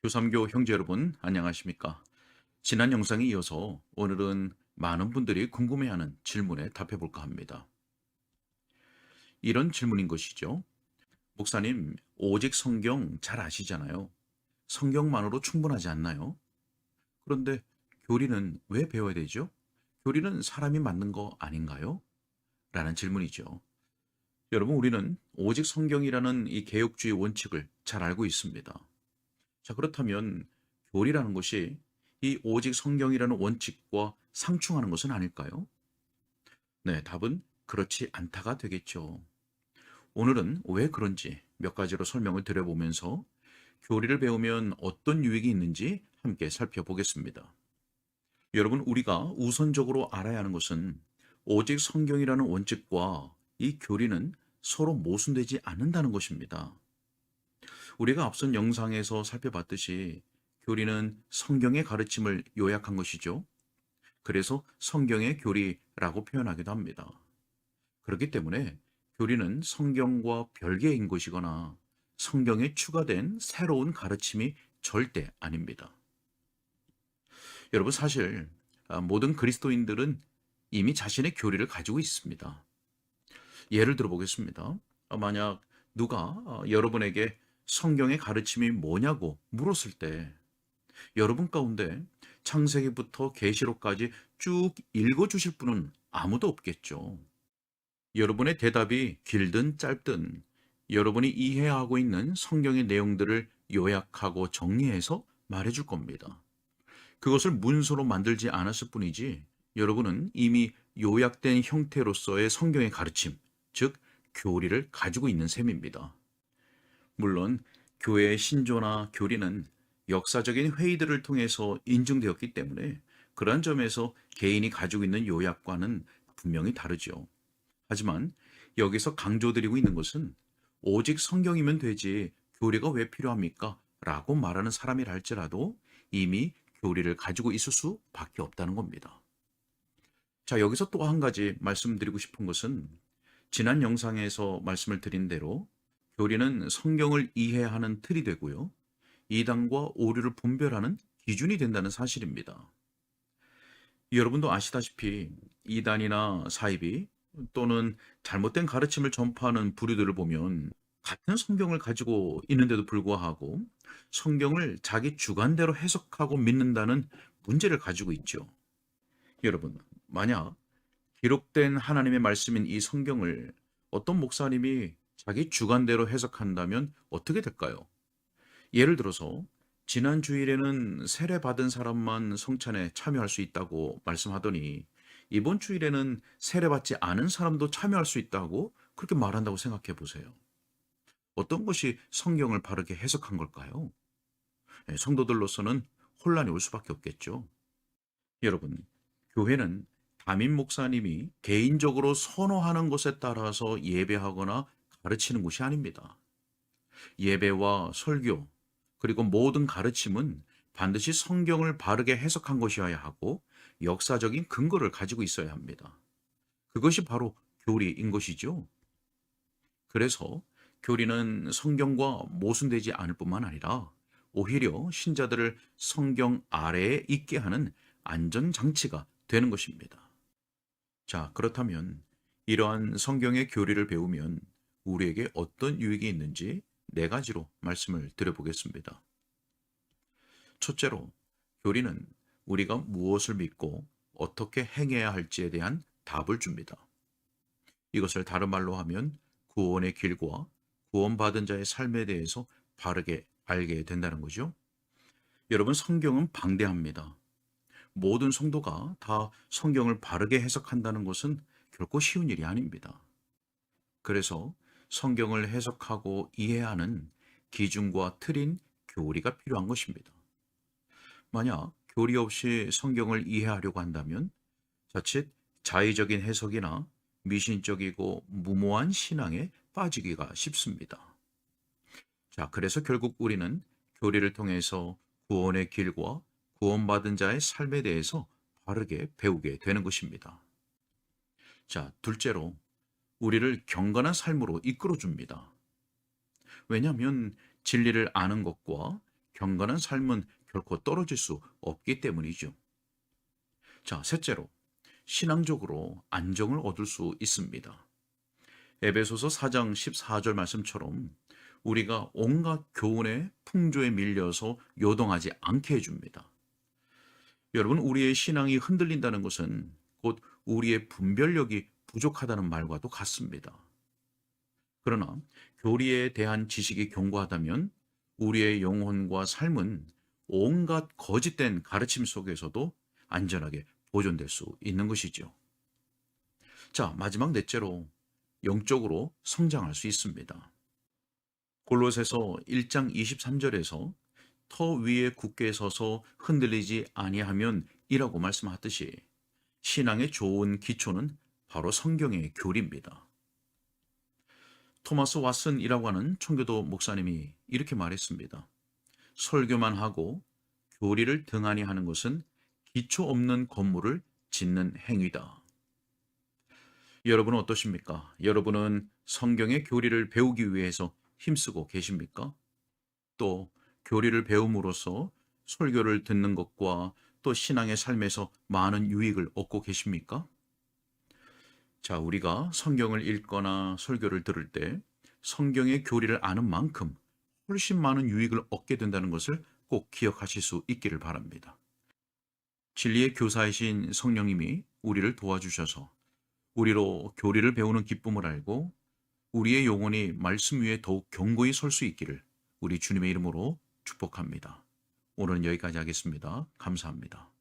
교삼교 형제 여러분, 안녕하십니까? 지난 영상에 이어서 오늘은 많은 분들이 궁금해하는 질문에 답해 볼까 합니다. 이런 질문인 것이죠. 목사님, 오직 성경 잘 아시잖아요. 성경만으로 충분하지 않나요? 그런데 교리는 왜 배워야 되죠? 교리는 사람이 만든 거 아닌가요? 라는 질문이죠. 여러분, 우리는 오직 성경이라는 이 개혁주의 원칙을 잘 알고 있습니다. 자, 그렇다면 교리라는 것이 이 오직 성경이라는 원칙과 상충하는 것은 아닐까요? 네, 답은 그렇지 않다가 되겠죠. 오늘은 왜 그런지 몇 가지로 설명을 드려보면서 교리를 배우면 어떤 유익이 있는지 함께 살펴보겠습니다. 여러분, 우리가 우선적으로 알아야 하는 것은 오직 성경이라는 원칙과 이 교리는 서로 모순되지 않는다는 것입니다. 우리가 앞선 영상에서 살펴봤듯이 교리는 성경의 가르침을 요약한 것이죠. 그래서 성경의 교리라고 표현하기도 합니다. 그렇기 때문에 교리는 성경과 별개인 것이거나 성경에 추가된 새로운 가르침이 절대 아닙니다. 여러분, 사실 모든 그리스도인들은 이미 자신의 교리를 가지고 있습니다. 예를 들어 보겠습니다. 만약 누가 여러분에게 성경의 가르침이 뭐냐고 물었을 때 여러분 가운데 창세기부터 계시록까지 쭉 읽어주실 분은 아무도 없겠죠. 여러분의 대답이 길든 짧든 여러분이 이해하고 있는 성경의 내용들을 요약하고 정리해서 말해줄 겁니다. 그것을 문서로 만들지 않았을 뿐이지 여러분은 이미 요약된 형태로서의 성경의 가르침, 즉 교리를 가지고 있는 셈입니다. 물론 교회의 신조나 교리는 역사적인 회의들을 통해서 인증되었기 때문에 그러한 점에서 개인이 가지고 있는 요약과는 분명히 다르죠. 하지만 여기서 강조드리고 있는 것은 오직 성경이면 되지 교리가 왜 필요합니까? 라고 말하는 사람이라 할지라도 이미 교리를 가지고 있을 수밖에 없다는 겁니다. 자, 여기서 또 한 가지 말씀드리고 싶은 것은 지난 영상에서 말씀을 드린 대로 교리는 성경을 이해하는 틀이 되고요. 이단과 오류를 분별하는 기준이 된다는 사실입니다. 여러분도 아시다시피 이단이나 사이비 또는 잘못된 가르침을 전파하는 부류들을 보면 같은 성경을 가지고 있는데도 불구하고 성경을 자기 주관대로 해석하고 믿는다는 문제를 가지고 있죠. 여러분, 만약 기록된 하나님의 말씀인 이 성경을 어떤 목사님이 자기 주관대로 해석한다면 어떻게 될까요? 예를 들어서 지난 주일에는 세례 받은 사람만 성찬에 참여할 수 있다고 말씀하더니 이번 주일에는 세례 받지 않은 사람도 참여할 수 있다고 그렇게 말한다고 생각해 보세요. 어떤 것이 성경을 바르게 해석한 걸까요? 성도들로서는 혼란이 올 수밖에 없겠죠. 여러분, 교회는 담임 목사님이 개인적으로 선호하는 것에 따라서 예배하거나 가르치는 곳이 아닙니다. 예배와 설교, 그리고 모든 가르침은 반드시 성경을 바르게 해석한 것이어야 하고 역사적인 근거를 가지고 있어야 합니다. 그것이 바로 교리인 것이죠. 그래서 교리는 성경과 모순되지 않을 뿐만 아니라 오히려 신자들을 성경 아래에 있게 하는 안전장치가 되는 것입니다. 자, 그렇다면 이러한 성경의 교리를 배우면 우리에게 어떤 유익이 있는지 네 가지로 말씀을 드려보겠습니다. 첫째로, 교리는 우리가 무엇을 믿고 어떻게 행해야 할지에 대한 답을 줍니다. 이것을 다른 말로 하면 구원의 길과 구원받은 자의 삶에 대해서 바르게 알게 된다는 거죠. 여러분, 성경은 방대합니다. 모든 성도가 다 성경을 바르게 해석한다는 것은 결코 쉬운 일이 아닙니다. 그래서 성경을 해석하고 이해하는 기준과 틀인 교리가 필요한 것입니다. 만약 교리 없이 성경을 이해하려고 한다면 자칫 자의적인 해석이나 미신적이고 무모한 신앙에 빠지기가 쉽습니다. 자, 그래서 결국 우리는 교리를 통해서 구원의 길과 구원받은 자의 삶에 대해서 바르게 배우게 되는 것입니다. 자, 둘째로 우리를 경건한 삶으로 이끌어 줍니다. 왜냐하면 진리를 아는 것과 경건한 삶은 결코 떨어질 수 없기 때문이죠. 자, 셋째로 신앙적으로 안정을 얻을 수 있습니다. 에베소서 4장 14절 말씀처럼 우리가 온갖 교훈의 풍조에 밀려서 요동하지 않게 해줍니다. 여러분, 우리의 신앙이 흔들린다는 것은 곧 우리의 분별력이 부족하다는 말과도 같습니다. 그러나 교리에 대한 지식이 견고하다면 우리의 영혼과 삶은 온갖 거짓된 가르침 속에서도 안전하게 보존될 수 있는 것이죠. 자, 마지막 넷째로 영적으로 성장할 수 있습니다. 골로새서 1장 23절에서 터 위에 굳게 서서 흔들리지 아니하면 이라고 말씀하듯이 신앙의 좋은 기초는 바로 성경의 교리입니다. 토마스 왓슨이라고 하는 청교도 목사님이 이렇게 말했습니다. 설교만 하고 교리를 등한히 하는 것은 기초 없는 건물을 짓는 행위다. 여러분은 어떠십니까? 여러분은 성경의 교리를 배우기 위해서 힘쓰고 계십니까? 또 교리를 배움으로써 설교를 듣는 것과 또 신앙의 삶에서 많은 유익을 얻고 계십니까? 자, 우리가 성경을 읽거나 설교를 들을 때 성경의 교리를 아는 만큼 훨씬 많은 유익을 얻게 된다는 것을 꼭 기억하실 수 있기를 바랍니다. 진리의 교사이신 성령님이 우리를 도와주셔서 우리로 교리를 배우는 기쁨을 알고 우리의 영혼이 말씀 위에 더욱 견고히 설 수 있기를 우리 주님의 이름으로 축복합니다. 오늘은 여기까지 하겠습니다. 감사합니다.